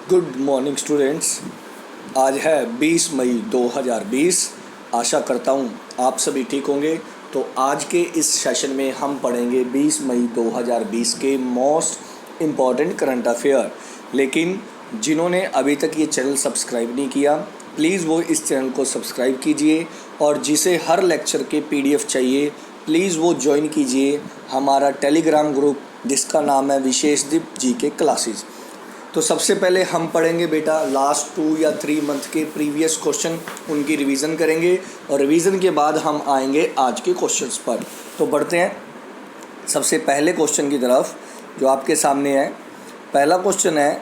Good morning students. आज है 20 मई 2020। आशा करता हूँ आप सभी ठीक होंगे। तो आज के इस सेशन में हम पढ़ेंगे 20 मई 2020 के मोस्ट इम्पॉर्टेंट करंट अफेयर। लेकिन जिन्होंने अभी तक ये चैनल सब्सक्राइब नहीं किया, प्लीज़ वो इस चैनल को सब्सक्राइब कीजिए, और जिसे हर लेक्चर के PDF चाहिए प्लीज़ वो ज्वाइन कीजिए हमारा टेलीग्राम ग्रुप, जिसका नाम है विशेषदीप जी के क्लासेस। तो सबसे पहले हम पढ़ेंगे बेटा लास्ट 2 या 3 मंथ के प्रीवियस क्वेश्चन, उनकी रिवीजन करेंगे, और रिवीजन के बाद हम आएंगे आज के क्वेश्चंस पर। तो बढ़ते हैं सबसे पहले क्वेश्चन की तरफ जो आपके सामने है। पहला क्वेश्चन है,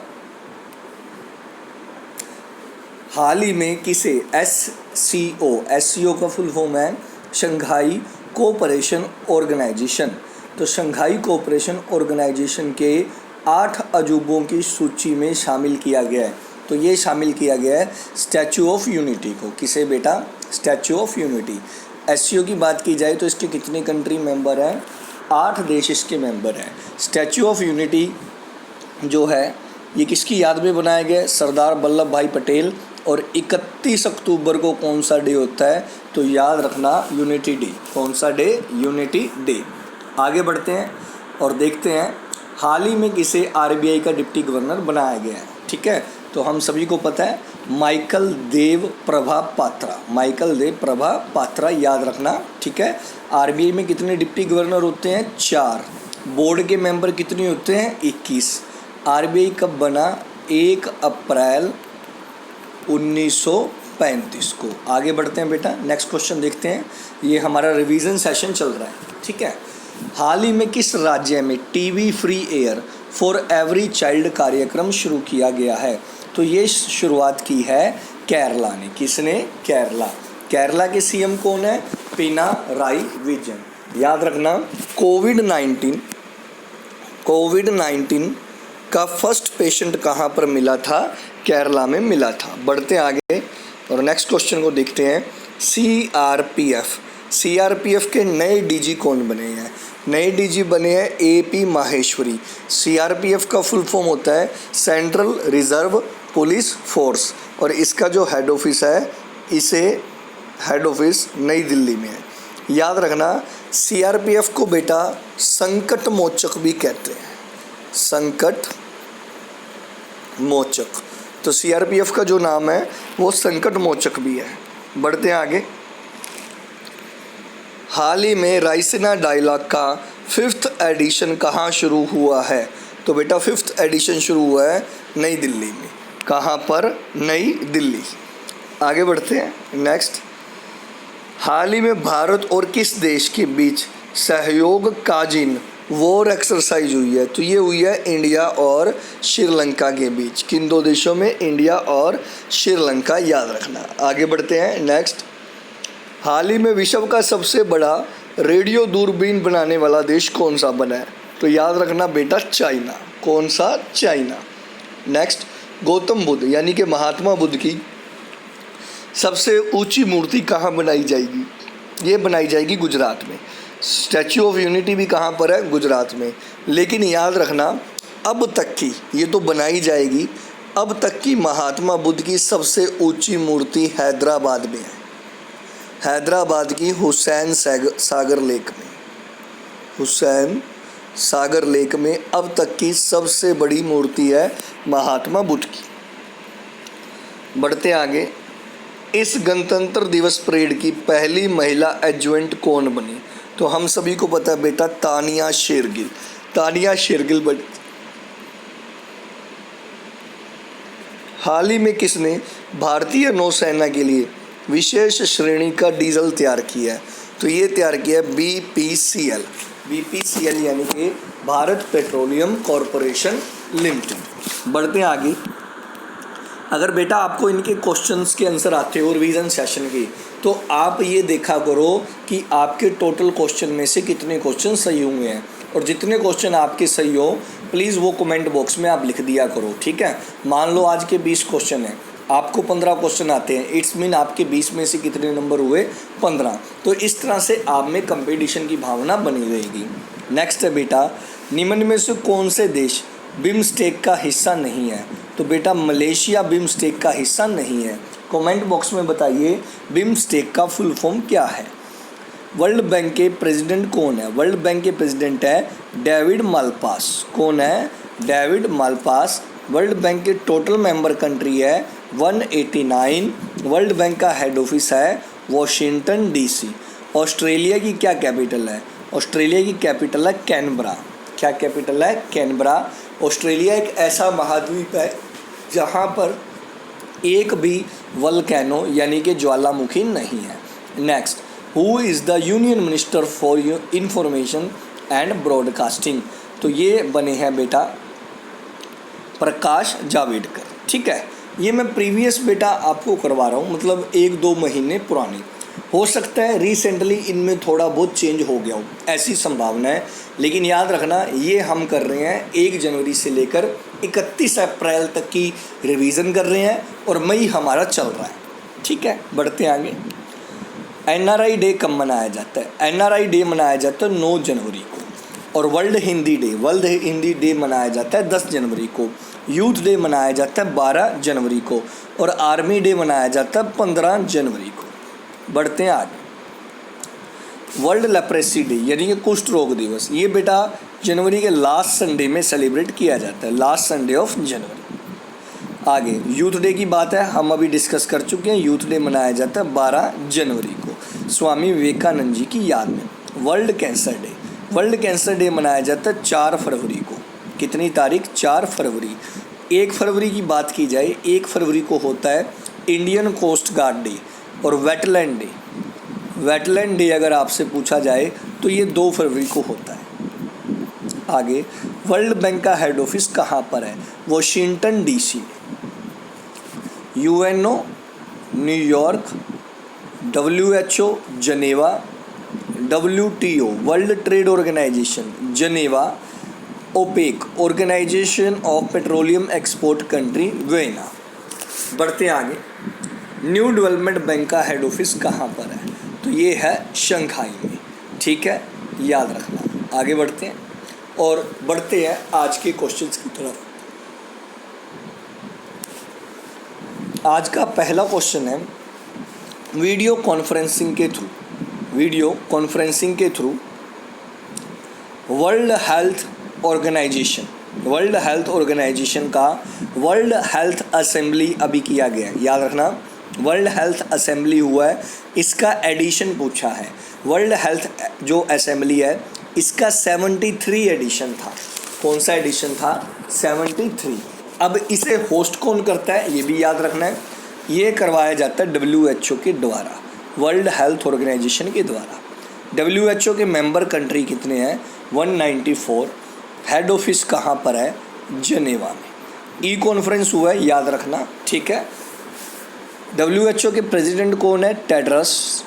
हाल ही में किसे SCO का फुल फॉर्म है शंघाई कोऑपरेशन ऑर्गेनाइजेशन। तो शंघाई कोऑपरेशन ऑर्गेनाइजेशन के 8 अजूबों की सूची में शामिल किया गया है। तो ये शामिल किया गया है स्टैचू ऑफ यूनिटी को। किसे बेटा? Statue of unity. SCO की बात की जाए तो इसके कितने कंट्री मेंबर हैं? 8 देश इसके मेंबर हैं। स्टैचू ऑफ यूनिटी जो है ये किसकी याद में बनाया गया है? सरदार वल्लभ भाई पटेल। और 31 अक्टूबर को कौन सा डे होता है? तो याद रखना, यूनिटी डे। कौन सा डे? Unity day. आगे बढ़ते हैं और देखते हैं हाल ही में किसे RBI का डिप्टी गवर्नर बनाया गया है। ठीक है, तो हम सभी को पता है माइकल देव प्रभा पात्रा। माइकल देव प्रभा पात्रा याद रखना। ठीक है, RBI में कितने डिप्टी गवर्नर होते हैं? 4। बोर्ड के मेंबर कितने होते हैं? 21। RBI कब बना? 1 अप्रैल 1935 को। आगे बढ़ते हैं बेटा, नेक्स्ट क्वेश्चन देखते हैं। ये हमारा रिवीजन सेशन चल रहा है। ठीक है, हाल ही में किस राज्य में TV free air for every child कार्यक्रम शुरू किया गया है? तो ये शुरुआत की है केरला ने। किसने? केरला। केरला के CM कौन है? पिनाराई विजयन। याद रखना, कोविड-19 का फर्स्ट पेशेंट कहाँ पर मिला था? केरला में मिला था। बढ़ते आगे और नेक्स्ट क्वेश्चन को देखते हैं। CRPF के नए DG कौन बने हैं? नए DG बने हैं AP माहेश्वरी। CRPF का फुल फॉर्म होता है सेंट्रल रिजर्व पुलिस फोर्स, और इसका जो हेड ऑफिस है, इसे हेड ऑफिस नई दिल्ली में है। याद रखना, CRPF को बेटा संकट मोचक भी कहते हैं। संकट मोचक। तो CRPF का जो नाम है वो संकट मोचक भी है। बढ़ते हैं आगे। हाल ही में रायसीना डायलॉग का 5th एडिशन कहाँ शुरू हुआ है? तो बेटा 5th एडिशन शुरू हुआ है नई दिल्ली में। कहाँ पर? नई दिल्ली। आगे बढ़ते हैं नेक्स्ट। हाल ही में भारत और किस देश के बीच सहयोग काजिन वॉर एक्सरसाइज हुई है? तो ये हुई है इंडिया और श्रीलंका के बीच। किन 2 देशों में? इंडिया और श्रीलंका। याद रखना। आगे बढ़ते हैं नेक्स्ट। हाल ही में विश्व का सबसे बड़ा रेडियो दूरबीन बनाने वाला देश कौन सा बना है? तो याद रखना बेटा, चाइना। कौन सा? चाइना। नेक्स्ट, गौतम बुद्ध यानी कि महात्मा बुद्ध की सबसे ऊंची मूर्ति कहाँ बनाई जाएगी? ये बनाई जाएगी गुजरात में। स्टैचू ऑफ यूनिटी भी कहाँ पर है? गुजरात में। लेकिन याद रखना, अब तक की, ये तो बनाई जाएगी, अब तक की महात्मा बुद्ध की सबसे ऊंची मूर्ति हैदराबाद में है। हैदराबाद की हुसैन सागर लेक में। हुसैन सागर लेक में अब तक की सबसे बड़ी मूर्ति है महात्मा बुद्ध की। बढ़ते आगे। इस गणतंत्र दिवस परेड की पहली महिला एडजुटेंट कौन बनी? तो हम सभी को पता है बेटा, तानिया शेरगिल। तानिया शेरगिल बनी। हाल ही में किसने भारतीय नौसेना के लिए विशेष श्रेणी का डीजल तैयार किया है? तो ये तैयार किया है BPCL। BPCL यानी कि भारत पेट्रोलियम कॉरपोरेशन लिमिटेड। बढ़ते हैं आगे। अगर बेटा आपको इनके क्वेश्चंस के आंसर आते हो रिवीजन सेशन की, तो आप ये देखा करो कि आपके टोटल क्वेश्चन में से कितने क्वेश्चन सही हुए हैं, और जितने क्वेश्चन आपके सही हो प्लीज़ वो कमेंट बॉक्स में आप लिख दिया करो। ठीक है, मान लो आज के 20 क्वेश्चन हैं, आपको 15 क्वेश्चन आते हैं, इट्स मीन आपके 20 में से कितने नंबर हुए? 15। तो इस तरह से आप में कंपटीशन की भावना बनी रहेगी। नेक्स्ट है बेटा, निम्न में से कौन से देश बिम्स्टेक का हिस्सा नहीं है? तो बेटा मलेशिया बिम्स्टेक का हिस्सा नहीं है। कमेंट बॉक्स में बताइए बिम्स्टेक का फुल फॉर्म क्या है। वर्ल्ड बैंक के प्रेसिडेंट कौन है? वर्ल्ड बैंक के प्रेसिडेंट है डेविड मालपास। कौन है? David Malpass. वर्ल्ड बैंक के टोटल मेंबर कंट्री है 189। वर्ल्ड बैंक का हेड ऑफिस है वॉशिंगटन डीसी। ऑस्ट्रेलिया की क्या कैपिटल है? ऑस्ट्रेलिया की कैपिटल है कैनबरा। क्या कैपिटल है? कैनबरा। ऑस्ट्रेलिया एक ऐसा महाद्वीप है जहाँ पर एक भी वल्केनो यानी कि ज्वालामुखी नहीं है। Next, who is the union minister for information and broadcasting? तो ये बने हैं बेटा प्रकाश जावड़ेकर। ठीक है, ये मैं प्रीवियस बेटा आपको करवा रहा हूँ, मतलब 1-2 महीने पुरानी। हो सकता है रिसेंटली इनमें थोड़ा बहुत चेंज हो गया हो, ऐसी संभावना है। लेकिन याद रखना ये हम कर रहे हैं 1 जनवरी से लेकर 31 अप्रैल तक की रिवीजन कर रहे हैं और मई हमारा चल रहा है। ठीक है, बढ़ते आगे। NRI डे कब मनाया जाता है? NRI डे मनाया जाता है 9 जनवरी को। और वर्ल्ड हिंदी डे मनाया जाता है 10 जनवरी को। यूथ डे मनाया जाता है 12 जनवरी को। और आर्मी डे मनाया जाता है 15 जनवरी को। बढ़ते हैं आगे। वर्ल्ड लेप्रेसी डे यानी कि कुष्ठ रोग दिवस, ये बेटा जनवरी के लास्ट संडे में सेलिब्रेट किया जाता है, लास्ट संडे ऑफ जनवरी। आगे यूथ डे की बात है, हम अभी डिस्कस कर चुके हैं। यूथ डे मनाया जाता है 12 जनवरी को स्वामी विवेकानंद जी की याद में। वर्ल्ड कैंसर डे मनाया जाता है 4 फरवरी को। कितनी तारीख? 4 फरवरी। 1 फरवरी की बात की जाए, 1 फरवरी को होता है इंडियन कोस्ट गार्ड डे और वेटलैंड डे अगर आपसे पूछा जाए तो ये 2 फरवरी को होता है। आगे वर्ल्ड बैंक का हेड ऑफिस कहाँ पर है? Washington DC. UNO New York, WHO Geneva, WTO World Trade Organization Geneva, OPEC Organization of Petroleum Export Country Vienna. बढ़ते आगे। न्यू डेवलपमेंट बैंक का हेड ऑफिस कहाँ पर है? तो ये है शंघाई में। ठीक है, याद रखना। आगे बढ़ते हैं और बढ़ते हैं आज के क्वेश्चंस की तरफ। आज का पहला क्वेश्चन है, वीडियो कॉन्फ्रेंसिंग के थ्रू वर्ल्ड हेल्थ ऑर्गेनाइजेशन का वर्ल्ड हेल्थ असेंबली अभी किया गया है। याद रखना, वर्ल्ड हेल्थ असेंबली हुआ है, इसका एडिशन पूछा है। वर्ल्ड हेल्थ जो असेंबली है इसका 73 एडिशन था। कौन सा एडिशन था? 73। अब इसे होस्ट कौन करता है ये भी याद रखना है। ये करवाया जाता है WHO के द्वारा, वर्ल्ड हेल्थ ऑर्गेनाइजेशन के द्वारा। WHO के मेंबर कंट्री कितने हैं? 194। हेड ऑफिस कहाँ पर है? जनेवा में। कॉन्फ्रेंस हुआ है, याद रखना। ठीक है, WHO के प्रेसिडेंट कौन है? टेड्रस।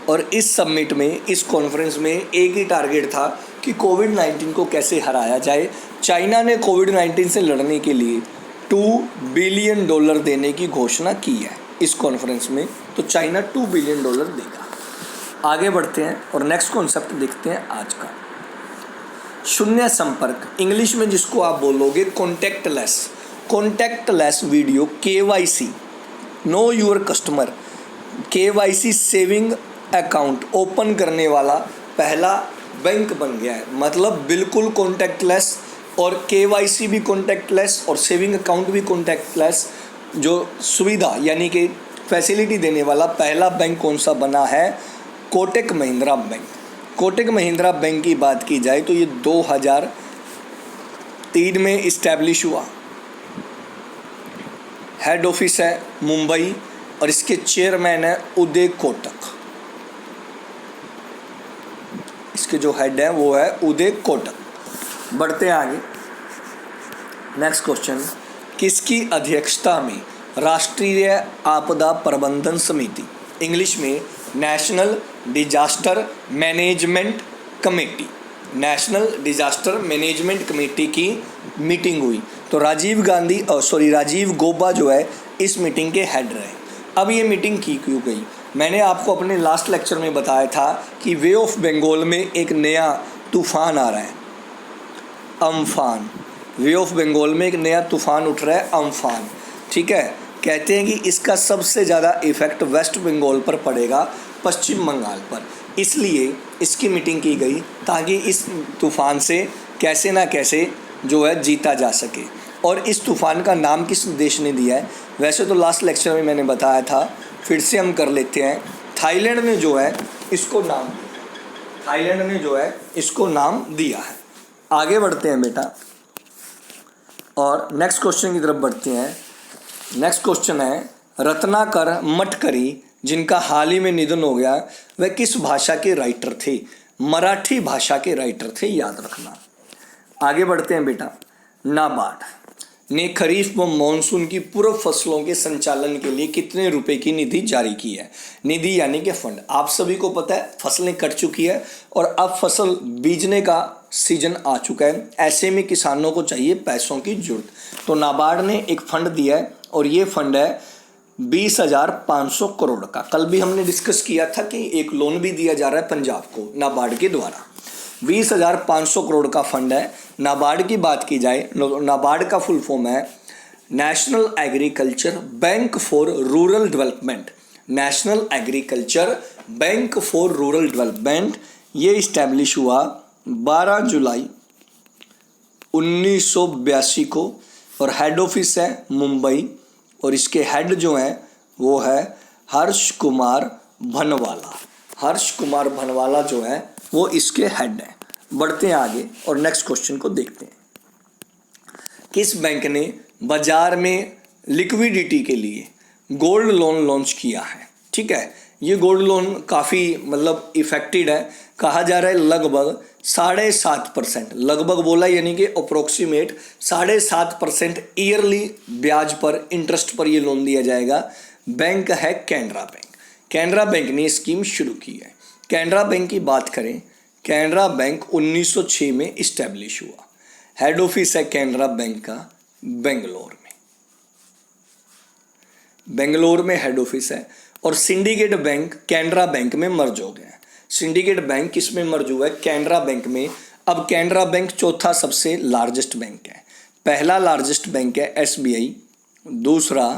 और इस समिट में, इस कॉन्फ्रेंस में एक ही टारगेट था कि कोविड-19 को कैसे हराया जाए। चाइना ने कोविड-19 से लड़ने के लिए $2 बिलियन देने की घोषणा की है इस कॉन्फ्रेंस में। तो चाइना $2 बिलियन देगा। आगे बढ़ते हैं और नेक्स्ट कॉन्सेप्ट देखते हैं आज का। शून्य संपर्क, इंग्लिश में जिसको आप बोलोगे contactless video KYC, know your customer, KYC saving account open करने वाला पहला बैंक बन गया है। मतलब बिल्कुल कॉन्टैक्टलेस और KYC भी कॉन्टैक्टलेस और सेविंग अकाउंट भी कॉन्टैक्टलेस जो सुविधा यानी कि फैसिलिटी देने वाला पहला बैंक कौन सा बना है? कोटक महिंद्रा बैंक। कोटक महिंद्रा बैंक की बात की जाए तो ये 2003 में इस्टेब्लिश हुआ। हेड ऑफिस है मुंबई और इसके चेयरमैन है उदय कोटक। इसके जो हेड है वो है उदय कोटक। बढ़ते हैं आगे। नेक्स्ट क्वेश्चन, किसकी अध्यक्षता में राष्ट्रीय आपदा प्रबंधन समिति, इंग्लिश में नेशनल डिजास्टर मैनेजमेंट कमेटी की मीटिंग हुई? तो राजीव गौबा जो है इस मीटिंग के हेड रहे। अब ये मीटिंग की क्यों गई? मैंने आपको अपने लास्ट लेक्चर में बताया था कि वे ऑफ बंगाल में एक नया तूफान आ रहा है, अम्फान। वे ऑफ बंगाल में एक नया तूफान उठ रहा है अम्फान, ठीक है। कहते हैं कि इसका सबसे ज़्यादा इफेक्ट वेस्ट बंगाल पर पड़ेगा, पश्चिम बंगाल पर, इसलिए इसकी मीटिंग की गई ताकि इस तूफ़ान से कैसे ना कैसे जो है जीता जा सके। और इस तूफ़ान का नाम किस देश ने दिया है? वैसे तो लास्ट लेक्चर में मैंने बताया था, फिर से हम कर लेते हैं। थाईलैंड ने जो है इसको नाम दिया है। आगे बढ़ते हैं बेटा और नेक्स्ट क्वेश्चन की तरफ बढ़ते हैं। नेक्स्ट क्वेश्चन है, रत्नाकर मटकरी जिनका हाल ही में निधन हो गया, वह किस भाषा के राइटर थे? मराठी भाषा के राइटर थे, याद रखना। आगे बढ़ते हैं बेटा। नाबार्ड ने खरीफ व मानसून की पूर्व फसलों के संचालन के लिए कितने रुपए की निधि जारी की है? निधि यानी कि फंड। आप सभी को पता है फसलें कट चुकी है और अब फसल बीजने का सीजन आ चुका है, ऐसे में किसानों को चाहिए पैसों की जरूरत। तो नाबार्ड ने एक फंड दिया है और ये फंड है 20,500 करोड़ का। कल भी हमने डिस्कस किया था कि एक लोन भी दिया जा रहा है पंजाब को नाबार्ड के द्वारा। 20,500 करोड़ का फंड है। नाबार्ड की बात की जाए, नाबार्ड का फुल फॉर्म है national agriculture bank for rural development. National agriculture bank for rural development ये इस्टेब्लिश हुआ 12 जुलाई 1982 को और हेड ऑफिस है मुंबई और इसके हेड जो हैं वो है हर्ष कुमार भनवाला। हर्ष कुमार भनवाला जो है वो इसके हेड हैं। बढ़ते हैं आगे और नेक्स्ट क्वेश्चन को देखते हैं। किस बैंक ने बाजार में लिक्विडिटी के लिए गोल्ड लोन लॉन्च किया है? ठीक है, ये गोल्ड लोन काफ़ी मतलब इफेक्टेड है। कहा जा रहा है लगभग 7.5%, लगभग बोला यानी कि अप्रोक्सीमेट 7.5% ईयरली ब्याज पर, इंटरेस्ट पर ये लोन दिया जाएगा। बैंक है कैनरा बैंक। कैनरा बैंक ने स्कीम शुरू की है। कैनरा बैंक की बात करें, कैनरा बैंक 1906 में इस्टेब्लिश हुआ। हेड ऑफिस है कैनरा बैंक का बेंगलोर में। बेंगलोर में हेड ऑफिस है और सिंडिकेट बैंक कैनरा बैंक में मर्ज हो गया है। सिंडिकेट बैंक किस में मर्ज हुआ है? कैनरा बैंक में। अब कैनरा बैंक चौथा सबसे लार्जेस्ट बैंक है। पहला लार्जेस्ट बैंक है एसबीआई, दूसरा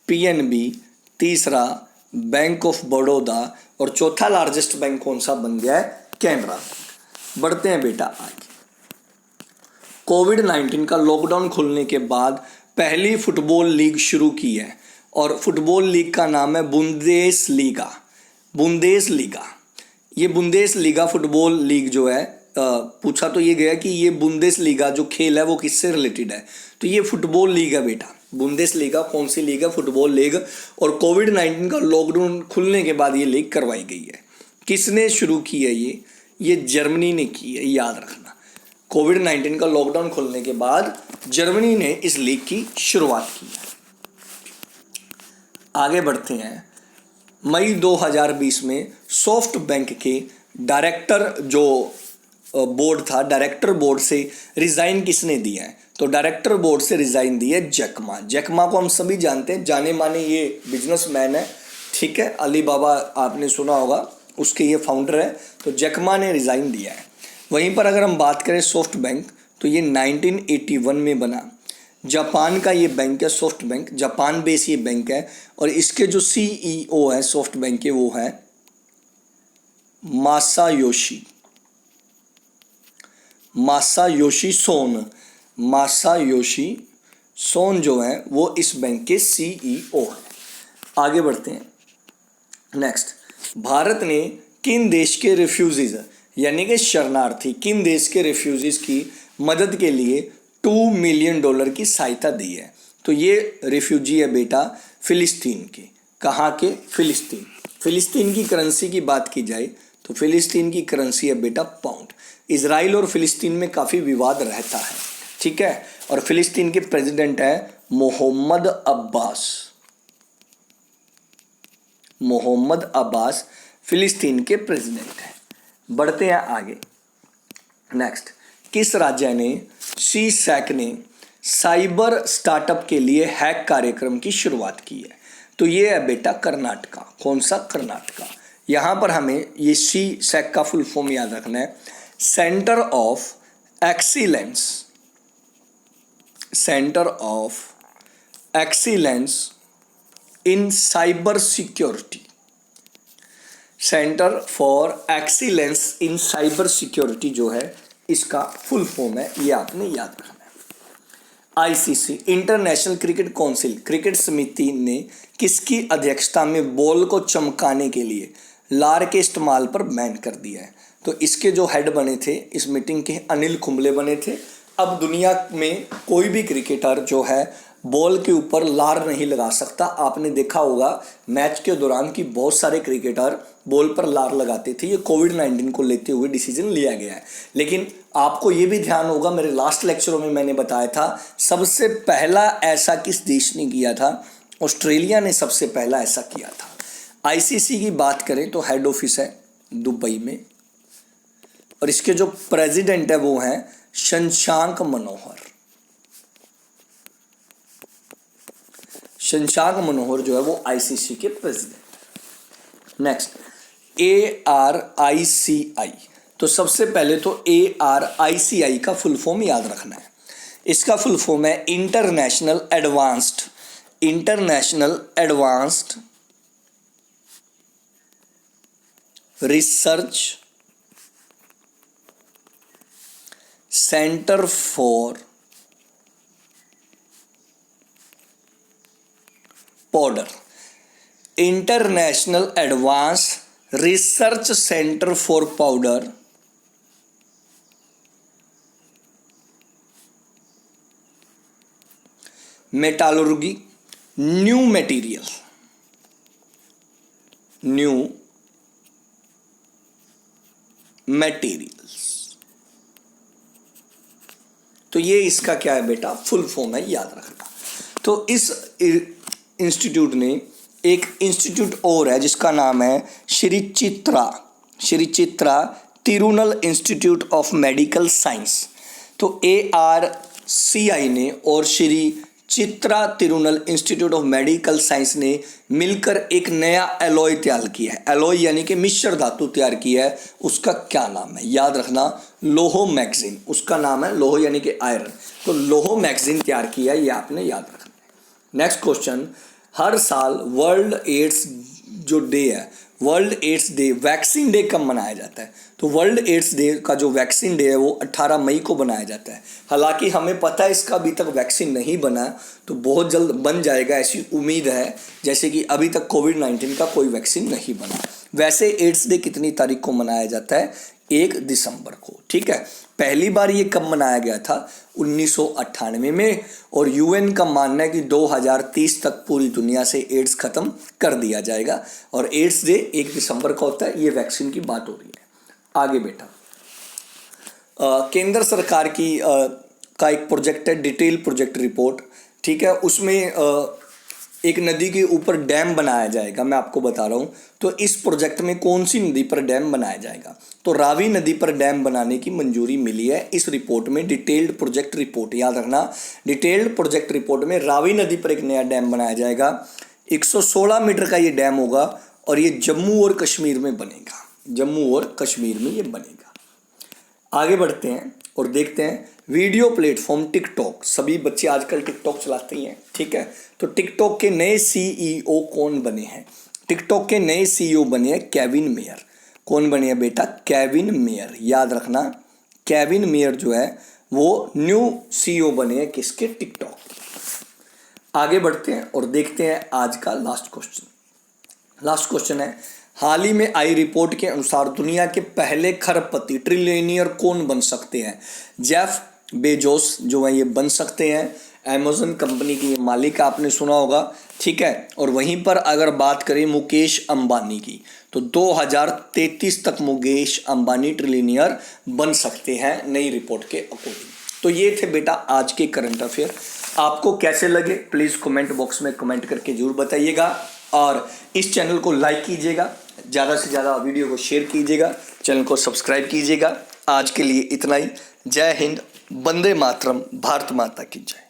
पीएनबी, तीसरा बैंक ऑफ बड़ौदा और चौथा लार्जेस्ट बैंक कौन सा बन गया है? कैनरा। बढ़ते हैं बेटा आगे। कोविड-19 का लॉकडाउन खुलने के बाद पहली फुटबॉल लीग शुरू की है और फुटबॉल लीग का नाम है बुंदेसलीगा। बुंदेसलीगा, ये बुंदेसलीगा फुटबॉल लीग जो है, पूछा तो ये गया कि ये बुंदेसलीगा जो खेल है वो किससे रिलेटेड है, तो ये फुटबॉल लीग है बेटा। बुंदेसलीगा कौन सी लीग है? Football league. और कोविड-19 का लॉकडाउन खुलने के बाद ये लीग करवाई गई है। किसने शुरू की है ये जर्मनी ने की है, याद रखना। कोविड-19 का लॉकडाउन खुलने के बाद जर्मनी ने इस लीग की शुरुआत की है। आगे बढ़ते हैं। मई 2020 में सॉफ्ट बैंक के डायरेक्टर जो बोर्ड था, डायरेक्टर बोर्ड से रिज़ाइन किसने दिया है? तो डायरेक्टर बोर्ड से रिज़ाइन दिया जैकमा। जैकमा को हम सभी जानते हैं, जाने माने ये बिजनेसमैन है, ठीक है। अली बाबा आपने सुना होगा, उसके ये फाउंडर है। तो जैकमा ने रिज़ाइन दिया है। वहीं पर अगर हम बात करें सॉफ्ट बैंक, तो ये 1981 में बना। जापान का ये बैंक है सॉफ्ट बैंक, जापान बेस ये बैंक है और इसके जो सीईओ है सॉफ्ट बैंक के वो है मासायोशी सोन। मासायोशी सोन जो है वो इस बैंक के सीईओ हैं। आगे बढ़ते हैं नेक्स्ट। भारत ने किन देश के रिफ्यूजीज यानी कि शरणार्थी, किन देश के रिफ्यूजीज की मदद के लिए $2 मिलियन की सहायता दी है? तो ये रिफ्यूजी है बेटा फिलिस्तीन के। कहाँ के? फिलिस्तीन। फिलिस्तीन की करेंसी की बात की जाए तो फिलिस्तीन की करेंसी है बेटा पाउंड। इजराइल और फिलिस्तीन में काफ़ी विवाद रहता है, ठीक है। और फिलिस्तीन के प्रेसिडेंट है मोहम्मद अब्बास। मोहम्मद अब्बास फिलिस्तीन के प्रेसिडेंट हैं। बढ़ते हैं आगे नेक्स्ट। किस राज्य ने सीसैक ने साइबर स्टार्टअप के लिए हैक कार्यक्रम की शुरुआत की है? तो ये है बेटा कर्नाटका। कौन सा? कर्नाटका। यहाँ पर हमें ये सीसैक का फुल फॉर्म याद रखना है, centre of excellence centre of excellence in cyber security. Centre for excellence in cyber security जो है इसका फुल फॉर्म है, ये आपने याद रखना है। ICC international cricket council cricket समिति ने किसकी अध्यक्षता में बॉल को चमकाने के लिए लार के इस्तेमाल पर बैन कर दिया है? तो इसके जो हेड बने थे इस मीटिंग के अनिल कुंबले बने थे। अब दुनिया में कोई भी क्रिकेटर जो है बॉल के ऊपर लार नहीं लगा सकता। आपने देखा होगा मैच के दौरान कि बहुत सारे क्रिकेटर बॉल पर लार लगाते थे। ये कोविड-19 को लेते हुए डिसीजन लिया गया है। लेकिन आपको ये भी ध्यान होगा, मेरे लास्ट लेक्चरों में मैंने बताया था सबसे पहला ऐसा किस देश ने किया था? ऑस्ट्रेलिया ने सबसे पहला ऐसा किया था। आईसीसी की बात करें तो हेड ऑफिस है दुबई में और इसके जो प्रेसिडेंट है वो हैं शशांक मनोहर। शशांक मनोहर जो है वो आईसीसी के प्रेसिडेंट। Next ARICI। तो सबसे पहले तो ARICI का फुल फॉर्म याद रखना है। इसका फुल फॉर्म है international advanced research centre for powder. International advance research centre for powder metallurgy new materials. तो ये इसका क्या है बेटा? फुल फॉर्म है, याद रखना। तो इस इंस्टीट्यूट ने एक इंस्टीट्यूट और है जिसका नाम है Shri Chitra Tirunal institute of medical science. तो ARCI ने और Shri Chitra Tirunal institute of medical science ने मिलकर एक नया एलॉय तैयार किया है। एलॉय यानी कि मिश्र धातु तैयार किया है। उसका क्या नाम है? याद रखना, लोहो मैगजीन। उसका नाम है लोहो यानी कि आयरन। तो लोहो मैगजीन तैयार किया है, ये आपने याद रखना है। नेक्स्ट क्वेश्चन, हर साल वर्ल्ड एड्स जो डे है, world AIDS day, vaccine day कब मनाया जाता है? तो वर्ल्ड एड्स डे का जो वैक्सीन डे है वो 18 मई को बनाया जाता है। हालांकि हमें पता है इसका अभी तक वैक्सीन नहीं बना, तो बहुत जल्द बन जाएगा ऐसी उम्मीद है, जैसे कि अभी तक कोविड-19 का कोई वैक्सीन नहीं बना। वैसे एड्स डे कितनी तारीख को मनाया जाता है? 1 दिसंबर को। ठीक है, पहली बार ये कब मनाया गया था? 1998 में। और यूएन का मानना है कि 2030 तक पूरी दुनिया से एड्स खत्म कर दिया जाएगा। और एड्स डे 1 दिसंबर का होता है। ये वैक्सीन की बात हो रही है। आगे बेटा, केंद्र सरकार की का एक प्रोजेक्ट है डिटेल प्रोजेक्ट रिपोर्ट। ठीक है, उसमें एक नदी के ऊपर डैम बनाया जाएगा, मैं आपको बता रहा हूँ। तो इस प्रोजेक्ट में कौन सी नदी पर डैम बनाया जाएगा? तो रावी नदी पर डैम बनाने की मंजूरी मिली है इस रिपोर्ट में। डिटेल्ड प्रोजेक्ट रिपोर्ट याद रखना, डिटेल्ड प्रोजेक्ट रिपोर्ट में रावी नदी पर एक नया डैम बनाया जाएगा। 116 मीटर का ये डैम होगा और ये जम्मू और कश्मीर में बनेगा। जम्मू और कश्मीर में ये बनेगा। आगे बढ़ते हैं और देखते हैं वीडियो प्लेटफॉर्म टिकटॉक। सभी बच्चे आजकल टिकटॉक चलाते ही हैं। ठीक है, तो टिकटॉक के नए CEO कौन बने हैं? टिकटॉक के नए CEO बने हैं केविन मेयर। कौन बने हैं बेटा? Kevin mayor. याद रखना, केविन मेयर जो है वो न्यू CEO बने हैं किसके? टिकटॉक। आगे बढ़ते हैं और देखते हैं आज का लास्ट क्वेश्चन। लास्ट क्वेश्चन है, हाल ही में आई रिपोर्ट के अनुसार दुनिया के पहले खरबपति ट्रिलियनियर कौन बन सकते हैं? जेफ बेजोस जो है ये बन सकते हैं। अमेज़न कंपनी की ये मालिक आपने सुना होगा। ठीक है, और वहीं पर अगर बात करें मुकेश अंबानी की, तो 2033 तक मुकेश अंबानी ट्रिलियनियर बन सकते हैं नई रिपोर्ट के अकॉर्डिंग। तो ये थे बेटा आज के करंट अफेयर। आपको कैसे लगे प्लीज़ कमेंट बॉक्स में कमेंट करके जरूर बताइएगा। और इस चैनल को लाइक कीजिएगा, ज़्यादा से ज़्यादा वीडियो को शेयर कीजिएगा, चैनल को सब्सक्राइब कीजिएगा। आज के लिए इतना ही। जय हिंद, वंदे मातरम, भारत माता की जय।